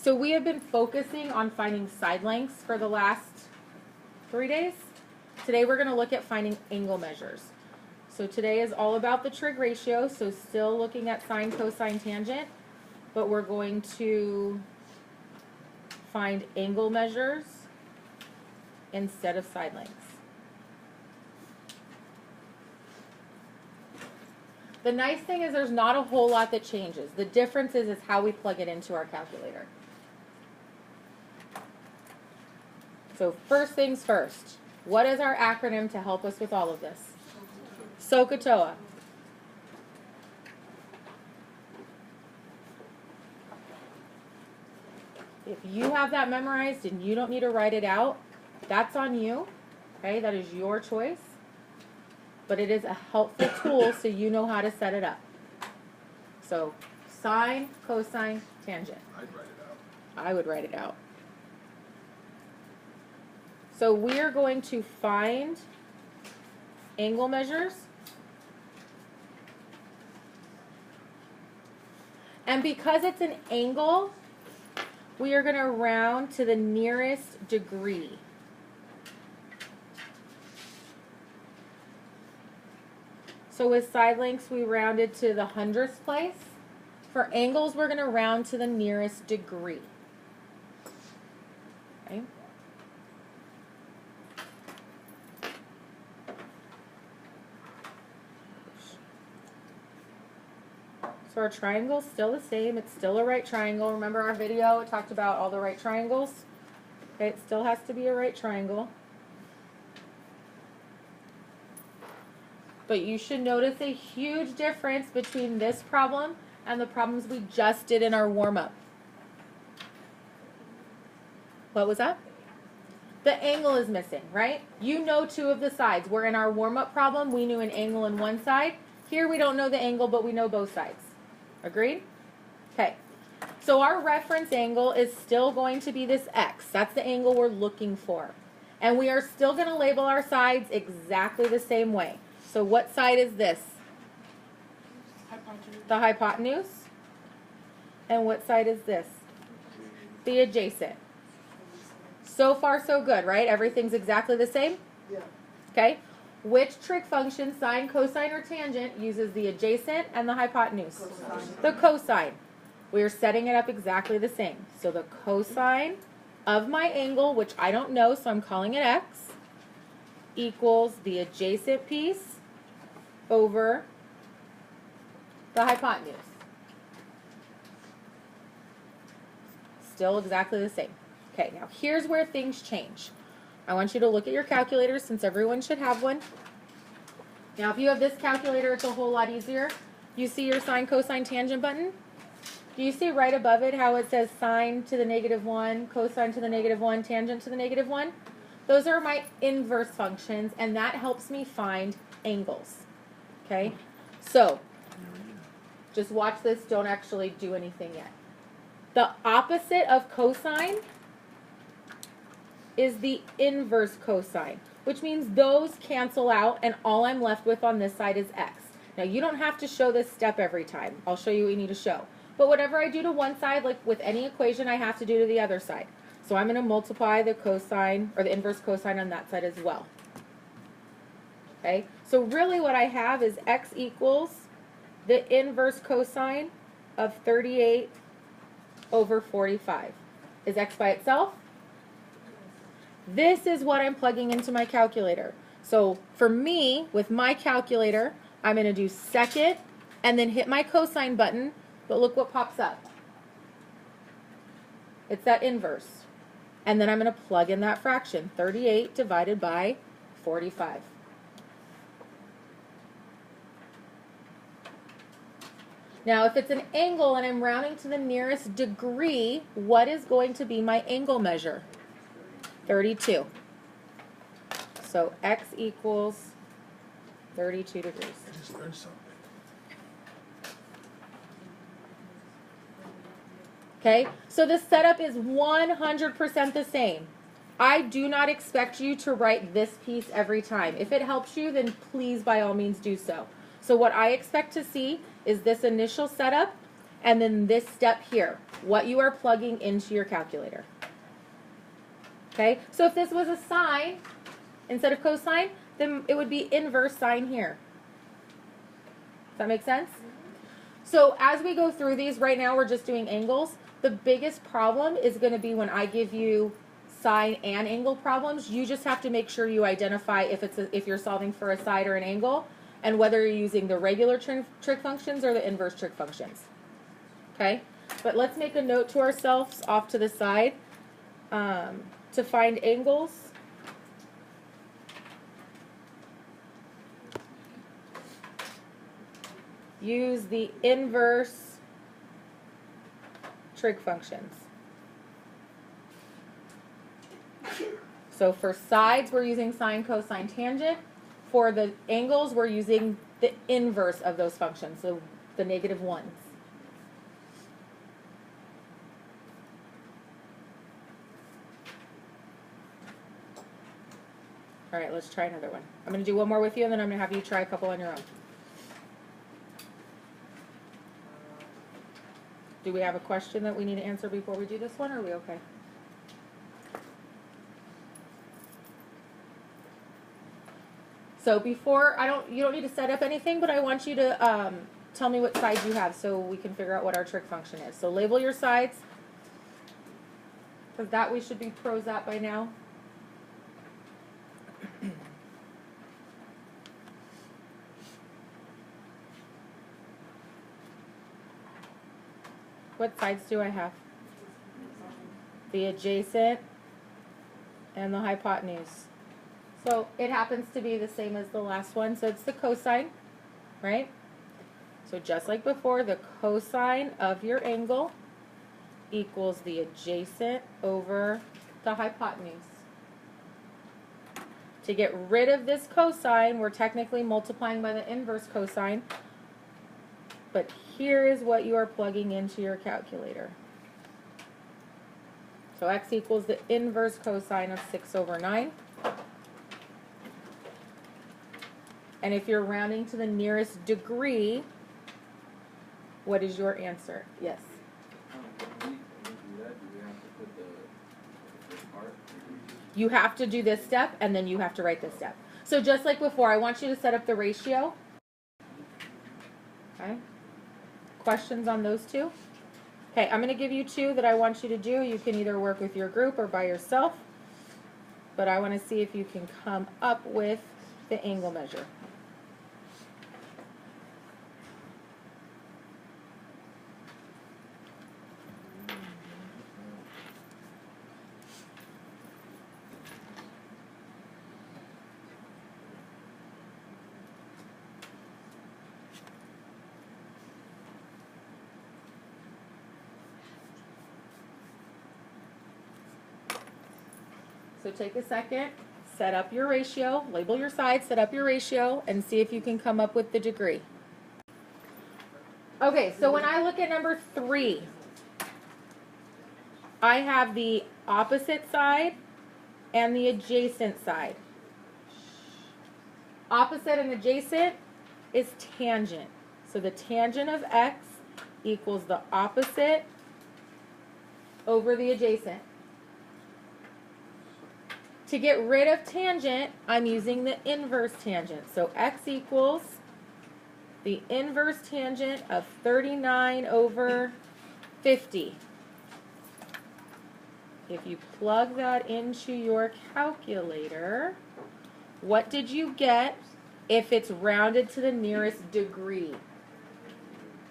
So we have been focusing on finding side lengths for the last 3 days. Today we're going to look at finding angle measures. So today is all about the trig ratio, so still looking at sine, cosine, tangent, but we're going to find angle measures instead of side lengths. The nice thing is there's not a whole lot that changes. The difference is how we plug it into our calculator. So first things first, what is our acronym to help us with all of this? SOHCAHTOA. If you have that memorized and you don't need to write it out, that's on you. Okay, that is your choice. But it is a helpful tool so you know how to set it up. So sine, cosine, tangent. I'd write it out. I would write it out. So we are going to find angle measures. And because it's an angle, we are going to round to the nearest degree. So with side lengths, we rounded to the hundredths place. For angles, we're going to round to the nearest degree. Okay. So our triangle is still the same. It's still a right triangle. Remember our video? It talked about all the right triangles. Okay, it still has to be a right triangle. But you should notice a huge difference between this problem and the problems we just did in our warm-up. What was that? The angle is missing, right? You know two of the sides. Where in our warm-up problem, we knew an angle in one side. Here we don't know the angle, but we know both sides. Agreed? Okay. So our reference angle is still going to be this x. That's the angle we're looking for. And we are still going to label our sides exactly the same way. So what side is this? Hypotenuse. The hypotenuse. And what side is this? The adjacent. So far so good, right? Everything's exactly the same? Yeah. Okay. Which trig function, sine, cosine, or tangent, uses the adjacent and the hypotenuse? Cosine. The cosine. We are setting it up exactly the same. So the cosine of my angle, which I don't know, so I'm calling it x, equals the adjacent piece over the hypotenuse. Still exactly the same. Okay, now here's where things change. I want you to look at your calculator since everyone should have one. Now if you have this calculator, it's a whole lot easier. You see your sine, cosine, tangent button? Do you see right above it how it says sine to the -1, cosine to the -1, tangent to the -1? Those are my inverse functions, and that helps me find angles. Okay? So, just watch this. Don't actually do anything yet. The opposite of cosine is the inverse cosine, which means those cancel out, and all I'm left with on this side is x. Now, you don't have to show this step every time. I'll show you what you need to show. But whatever I do to one side, like with any equation, I have to do to the other side. So I'm going to multiply the cosine, or the inverse cosine on that side as well. Okay? So really what I have is x equals the inverse cosine of 38 over 45. Is x by itself? This is what I'm plugging into my calculator. So for me, with my calculator, I'm going to do second and then hit my cosine button, but look what pops up. It's that inverse. And then I'm going to plug in that fraction, 38 divided by 45. Now, if it's an angle and I'm rounding to the nearest degree, what is going to be my angle measure? 32. So x equals 32 degrees. I just learned something. Okay, so the setup is 100% the same. I do not expect you to write this piece every time. If it helps you, then please by all means do so. So what I expect to see is this initial setup, and then this step here, what you are plugging into your calculator. Okay, so if this was a sine instead of cosine, then it would be inverse sine here. Does that make sense? So as we go through these, right now we're just doing angles. The biggest problem is going to be when I give you sine and angle problems. You just have to make sure you identify if you're solving for a side or an angle, and whether you're using the regular trig functions or the inverse trig functions. Okay, but let's make a note to ourselves off to the side to find angles. Use the inverse trig functions. So for sides, we're using sine, cosine, tangent. For the angles, we're using the inverse of those functions, so the negative ones. All right, let's try another one. I'm going to do one more with you, and then I'm going to have you try a couple on your own. Do we have a question that we need to answer before we do this one, or are we okay? So before, you don't need to set up anything, but I want you to tell me what sides you have so we can figure out what our trig function is. So label your sides, because that we should be pros at by now. What sides do I have? The adjacent and the hypotenuse. So it happens to be the same as the last one, so it's the cosine, right? So just like before, the cosine of your angle equals the adjacent over the hypotenuse. To get rid of this cosine, we're technically multiplying by the inverse cosine, but here is what you are plugging into your calculator. So x equals the inverse cosine of 6/9. And if you're rounding to the nearest degree, what is your answer? Yes? You have to do this step, and then you have to write this step. So just like before, I want you to set up the ratio. Okay? Questions on those two? Okay, I'm going to give you two that I want you to do. You can either work with your group or by yourself. But I want to see if you can come up with the angle measure. So take a second, set up your ratio, label your sides, set up your ratio, and see if you can come up with the degree. Okay, so when I look at number 3, I have the opposite side and the adjacent side. Opposite and adjacent is tangent. So the tangent of x equals the opposite over the adjacent. To get rid of tangent, I'm using the inverse tangent. So x equals the inverse tangent of 39/50. If you plug that into your calculator, what did you get if it's rounded to the nearest degree?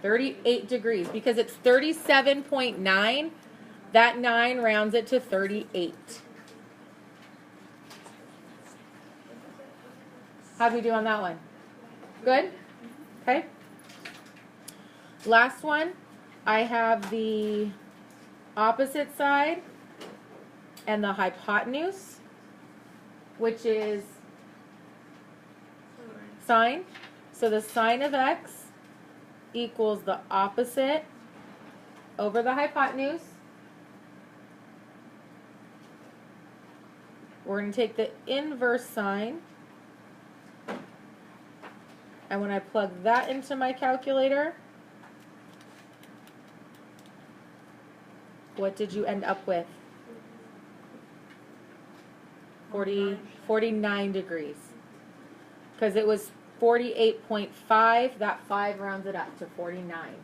38 degrees, because it's 37.9. That 9 rounds it to 38. How'd we do on that one? Good? Okay. Last one, I have the opposite side and the hypotenuse, which is sine. So the sine of x equals the opposite over the hypotenuse. We're going to take the inverse sine. And when I plug that into my calculator, what did you end up with? 49 degrees. Because it was 48.5, that 5 rounds it up to 49.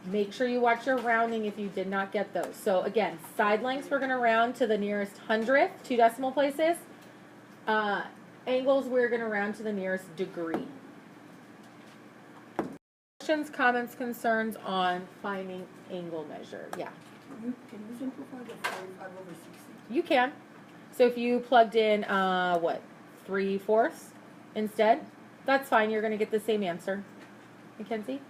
Make sure you watch your rounding if you did not get those. So again, side lengths we're going to round to the nearest hundredth, 2 decimal places. Angles we're going to round to the nearest degree. Questions, comments, concerns on finding angle measure? Yeah. Can you simplify the 45 over 60? You can. So if you plugged in, what, 3/4 instead, that's fine. You're going to get the same answer. Mackenzie?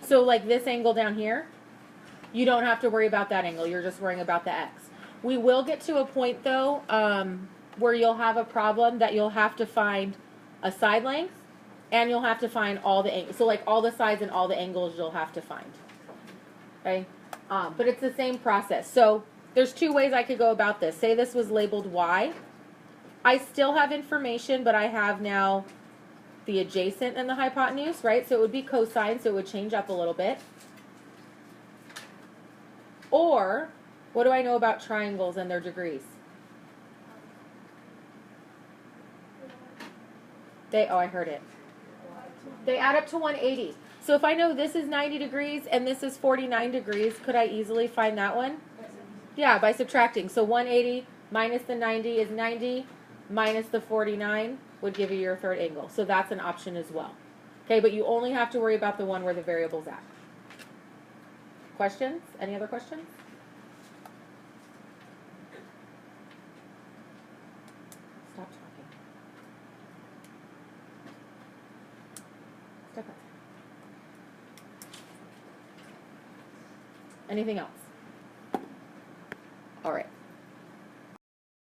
So like this angle down here, you don't have to worry about that angle. You're just worrying about the x. We will get to a point though where you'll have a problem that you'll have to find a side length and you'll have to find all the angles. So like all the sides and all the angles you'll have to find. Okay? But it's the same process. So there's 2 ways I could go about this. Say this was labeled y. I still have information, but I have now the adjacent and the hypotenuse, right? So it would be cosine, so it would change up a little bit. Or, what do I know about triangles and their degrees? I heard it. They add up to 180. So if I know this is 90 degrees and this is 49 degrees, could I easily find that one? Yeah, by subtracting. So 180 minus the 90 is 90, minus the 49 would give you your third angle. So that's an option as well. Okay, but you only have to worry about the one where the variable's at. Questions? Any other questions? Stop talking. Step outside. Anything else? All right.